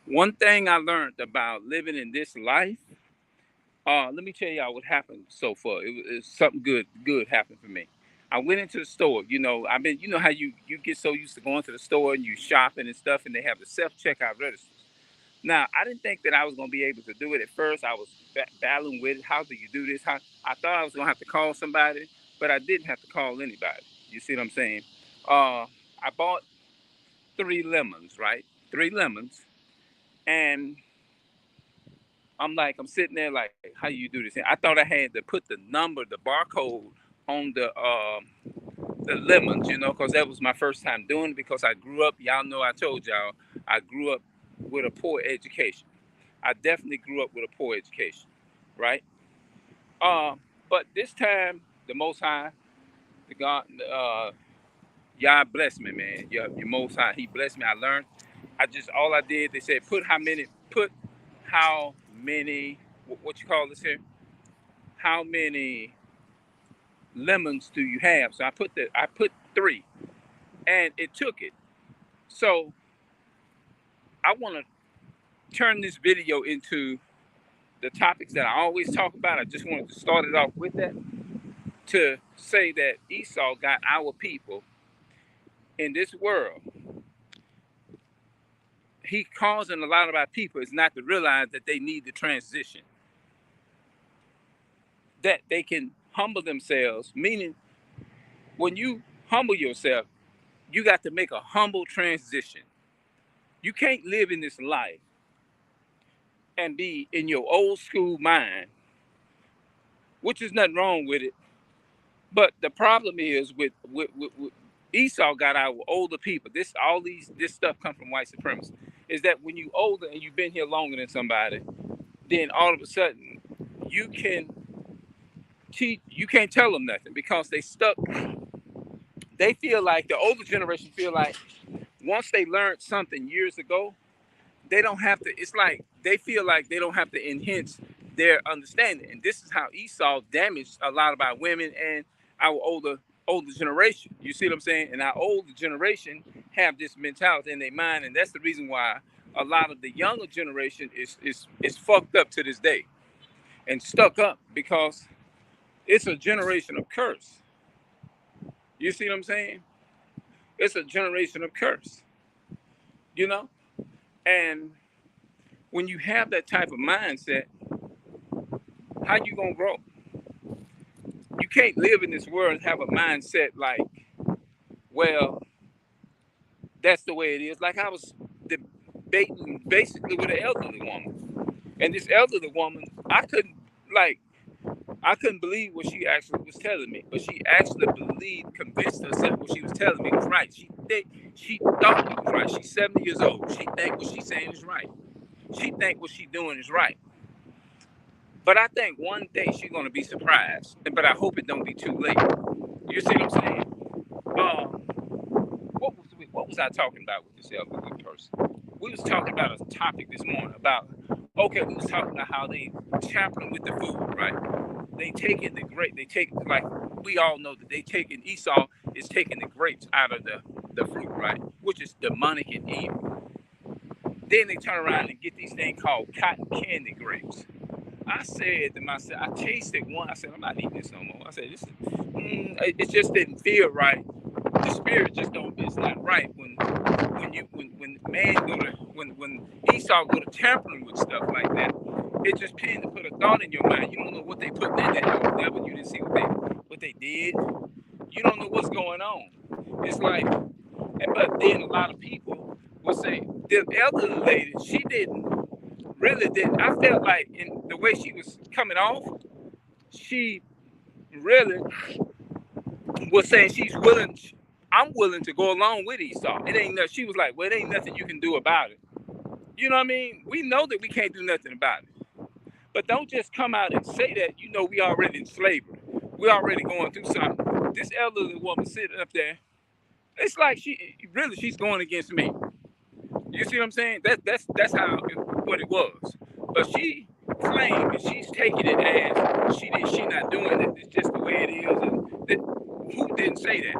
One thing I learned about living in this life, let me tell y'all what happened so far. It was something good happened for me. I went into the store. I've been, how you get so used to going to the store and you shopping and stuff, and they have the self checkout registers. Now, I didn't think that I was going to be able to do it at first. I was battling with it. How do you do this? How I thought I was going to have to call somebody, but I didn't have to call anybody. You see what I'm saying? I bought 3 lemons, right? 3 lemons, and I'm sitting there like, how you do this? And I thought I had to put the number, the barcode on the lemons, because that was my first time doing it. Because I grew up, y'all know, I told y'all, I grew up with a poor education. I definitely grew up with a poor education, right? Uh, but this time, the Most High, the God, Yah blessed me, man. Your Most High, He blessed me. I learned. All I did. They said put how many, what you call this here? How many lemons do you have? So I put 3, and it took it. So I want to turn this video into the topics that I always talk about. I just wanted to start it off with that, to say that Esau got our people in this world. He causing a lot of our people is not to realize that they need to transition, that they can humble themselves. Meaning, when you humble yourself, you got to make a humble transition. You can't live in this life and be in your old school mind, which is nothing wrong with it. But the problem is with Esau got our older people. This stuff comes from white supremacy. Is that when you older and you've been here longer than somebody, then all of a sudden you can you can't tell them nothing because they stuck. They feel like the older generation feel like once they learned something years ago, they don't have to. It's like they feel like they don't have to enhance their understanding, and this is how Esau damaged a lot of our women and our older generation. You see what I'm saying? And our older generation have this mentality in their mind, and that's the reason why a lot of the younger generation is fucked up to this day and stuck up because it's a generation of curse. You see what I'm saying? It's a generation of curse. You know, and when you have that type of mindset, how you gonna grow? You can't live in this world and have a mindset like, well, that's the way it is. Like I was debating basically with an elderly woman, and this elderly woman, like, I couldn't believe what she actually was telling me, but she actually convinced herself what she was telling me was right. She thought it was right. She's 70 years old. She think what she's saying is right. She think what she's doing is right. But I think one day she's gonna be surprised. But I hope it don't be too late. You see what I'm saying? What was I talking about with this elderly person? We was talking about a topic this morning about, okay, we was talking about how they tampering with the food, right? They taking the grape, they take, like, we all know that they taking, Esau is taking the grapes out of the fruit, right? Which is demonic and evil. Then they turn around and get these things called cotton candy grapes. I said to myself, I tasted one. I said, I'm not eating this no more. I said, it just didn't feel right. The spirit just don't. It's not right when man go to when Esau go to tampering with stuff like that. It just tends to put a thought in your mind. You don't know what they put in there or whatever. You didn't see what they did. You don't know what's going on. It's like, but then a lot of people will say the elderly lady, she didn't. I felt like in the way she was coming off, she really was saying she's willing. I'm willing to go along with Esau. It ain't nothing. She was like, well, it ain't nothing you can do about it. You know what I mean? We know that we can't do nothing about it. But don't just come out and say that. You know, we already in slavery. We already going through something. This elderly woman sitting up there, it's like she's going against me. You see what I'm saying? That's how what it was. But she claimed and she's taking it as she not doing it. It's just the way it is. And who didn't say that?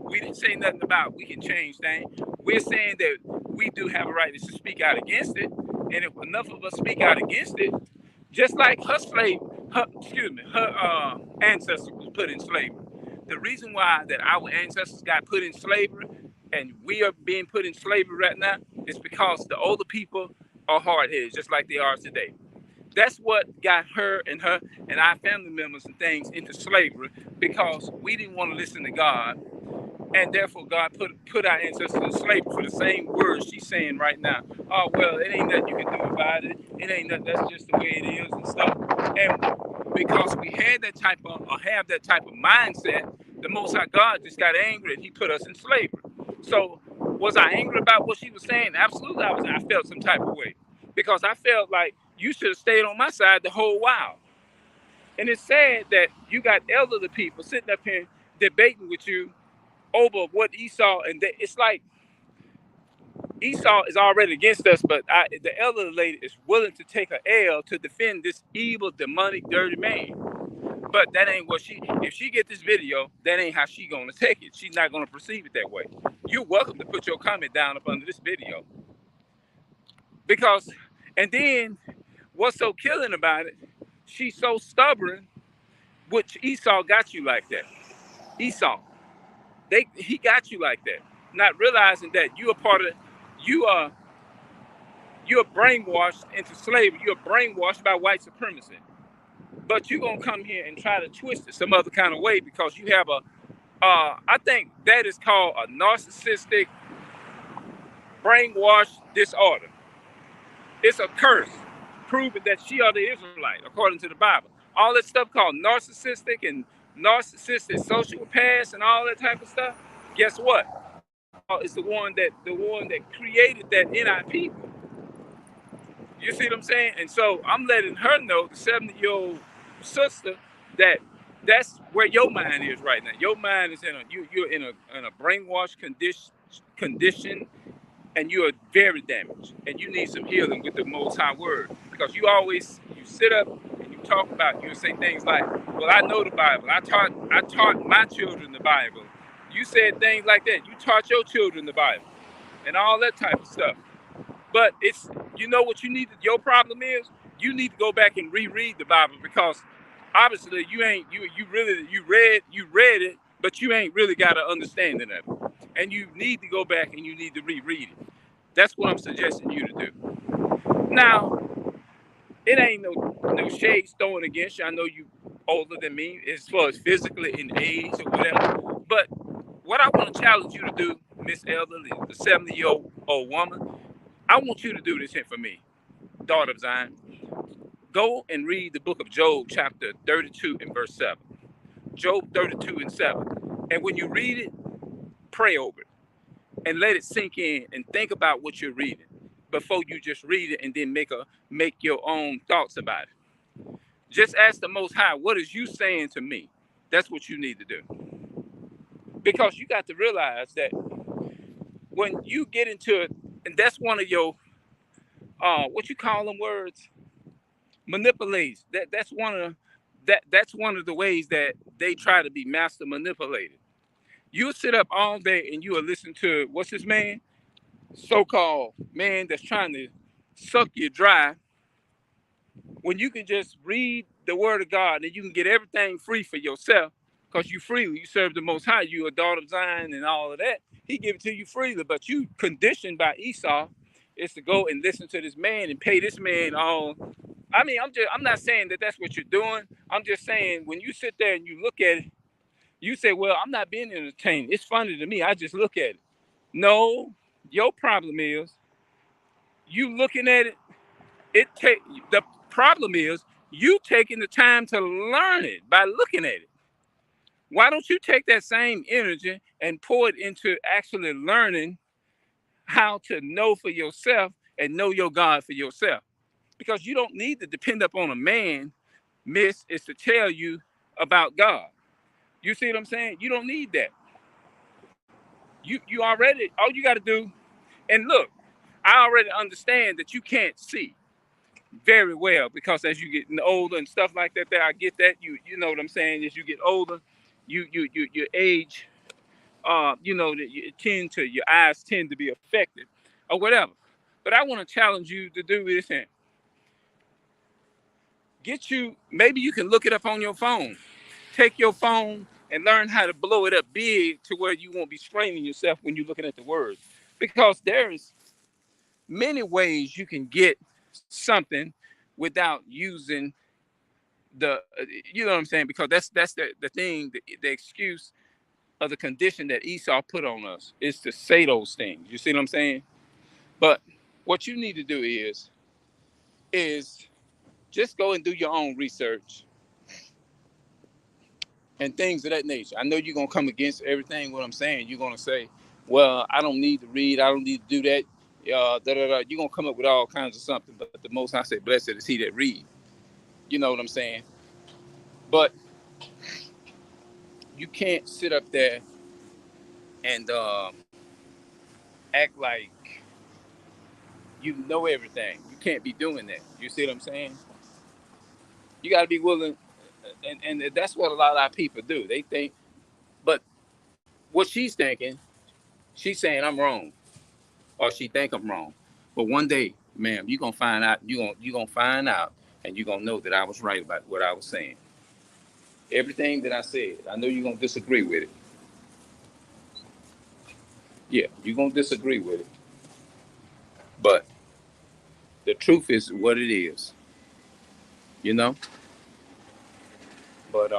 We didn't say nothing about we can change things. We're saying that we do have a right to speak out against it. And if enough of us speak out against it, just like her ancestors was put in slavery. The reason why that our ancestors got put in slavery and we are being put in slavery right now is because the older people are hard-headed, just like they are today. That's what got her and our family members and things into slavery because we didn't want to listen to God, and therefore God put our ancestors in slavery for the same words she's saying right now. Oh well, it ain't nothing you can do about it. It ain't nothing. That's just the way it is and stuff. And because we had that type of or have that type of mindset, the Most High God just got angry and He put us in slavery. So was I angry about what she was saying? Absolutely, I was. I felt some type of way because I felt like you should have stayed on my side the whole while. And it's sad that you got elderly people sitting up here debating with you over what Esau and it's like Esau is already against us, but the elderly lady is willing to take an L to defend this evil, demonic, dirty man. But that ain't what if she get this video, that ain't how she gonna take it. She's not gonna perceive it that way. You're welcome to put your comment down up under this video. Because, and then what's so killing about it, she's so stubborn, which Esau got you like that. Esau. He got you like that, not realizing that you are part of you are you're brainwashed into slavery. You're brainwashed by white supremacy. But you're gonna come here and try to twist it some other kind of way because you have I think that is called a narcissistic brainwash disorder. It's a curse, proving that she are the Israelite, according to the Bible. All that stuff called narcissistic and narcissistic sociopaths and all that type of stuff. Guess what? Esau is the one that created that in our people. You see what I'm saying? And so I'm letting her know, the 70-year-old sister, that that's where your mind is right now. Your mind is you're in a brainwashed condition, and you are very damaged, and you need some healing with the Most High Word, because you sit up and you talk about, you say things like, well, I know the Bible, I taught my children the Bible. You said things like that. You taught your children the Bible and all that type of stuff. But it's, what you need, your problem is you need to go back and reread the Bible, because obviously you read it, but you ain't really got an understanding of it. And you need to go back and you need to reread it. That's what I'm suggesting you to do. Now, it ain't no shades thrown against you. I know you older than me as far as physically in age or whatever. But what I want to challenge you to do, Miss Elderly, the 70-year-old woman, I want you to do this here for me, daughter of Zion. Go and read the book of Job, chapter 32 and verse 7. Job 32 and 7. And when you read it, pray over it and let it sink in and think about what you're reading before you just read it and then make your own thoughts about it. Just ask the Most High, what is you saying to me? That's what you need to do. Because you got to realize that when you get into it, and that's one of your what you call them words, manipulates. That's one of the ways that they try to be master manipulated. You sit up all day and you will listen to, what's this man, so-called man that's trying to suck you dry, when you can just read the word of God and you can get everything free for yourself, because you freely, you serve the Most High, you a daughter of Zion and all of that. He give it to you freely, but you conditioned by Esau is to go and listen to this man and pay this man all. I mean, I'm not saying that that's what you're doing. I'm just saying when you sit there and you look at it, you say, well, I'm not being entertained. It's funny to me. I just look at it. No, your problem is you looking at it. The problem is you taking the time to learn it by looking at it. Why don't you take that same energy and pour it into actually learning how to know for yourself and know your God for yourself? Because you don't need to depend upon a man, miss, is to tell you about God. You see what I'm saying? You don't need that. You already, all you got to do, and look, I already understand that you can't see very well, because as you get older and stuff like that, I get that. You know what I'm saying? As you get older, your age, that your eyes tend to be affected or whatever. But I want to challenge you to do this and maybe you can look it up on your phone. Take your phone and learn how to blow it up big to where you won't be straining yourself when you're looking at the words. Because there's many ways you can get something without using the, you know what I'm saying? Because that's the thing, the excuse of the condition that Esau put on us is to say those things. You see what I'm saying? But what you need to do is just go and do your own research and things of that nature. I know you're gonna come against everything what I'm saying. You're gonna say, "Well, I don't need to read. I don't need to do that." You're gonna come up with all kinds of something. But the Most High said, "Blessed is he that read." You know what I'm saying? But you can't sit up there and act like you know everything. You can't be doing that. You see what I'm saying? You got to be willing, and that's what a lot of our people do. They think, but what she's thinking, she's saying I'm wrong, or she think I'm wrong. But one day, ma'am, you're gonna find out. You're gonna find out, and you're gonna know that I was right about what I was saying. Everything that I said, I know you're gonna disagree with it. Yeah, you're gonna disagree with it, but the truth is what it is. You know. But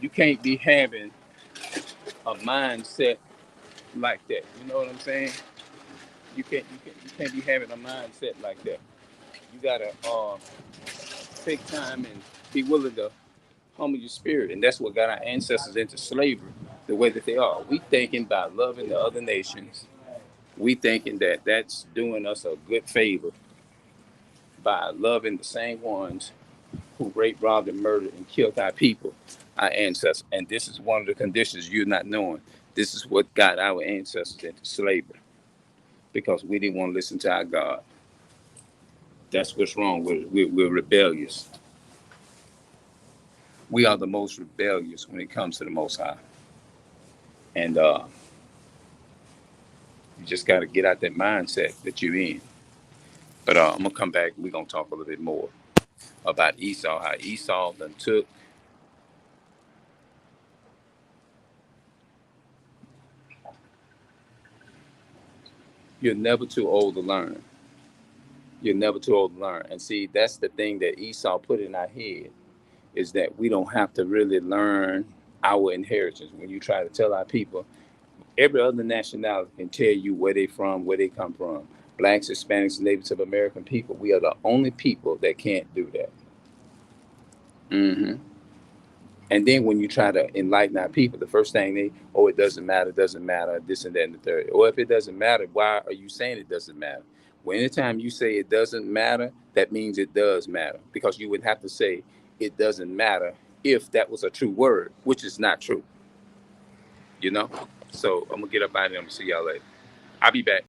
you can't be having a mindset like that. You know what I'm saying? You can't be having a mindset like that. You gotta take time and be willing to humble your spirit, and that's what got our ancestors into slavery the way that they are. We thinking by loving the other nations. We thinking that that's doing us a good favor by loving the same ones who raped, robbed, and murdered and killed our people, our ancestors. And this is one of the conditions you're not knowing. This is what got our ancestors into slavery because we didn't want to listen to our God. That's what's wrong with it. We're rebellious. We are the most rebellious when it comes to the Most High. And you just got to get out that mindset that you're in. But I'm going to come back. We're going to talk a little bit more about Esau, how Esau done took. You're never too old to learn. You're never too old to learn. And see, that's the thing that Esau put in our head is that we don't have to really learn our inheritance. When you try to tell our people, every other nationality can tell you where they from, where they come from. Blacks, Hispanics, Native American people, we are the only people that can't do that. Mm-hmm. And then when you try to enlighten our people, the first thing it doesn't matter, this and that and the third. Or if it doesn't matter, why are you saying it doesn't matter? Well, anytime you say it doesn't matter, that means it does matter. Because you would have to say it doesn't matter if that was a true word, which is not true. You know? So I'm gonna get up out of here. I'm gonna see y'all later. I'll be back.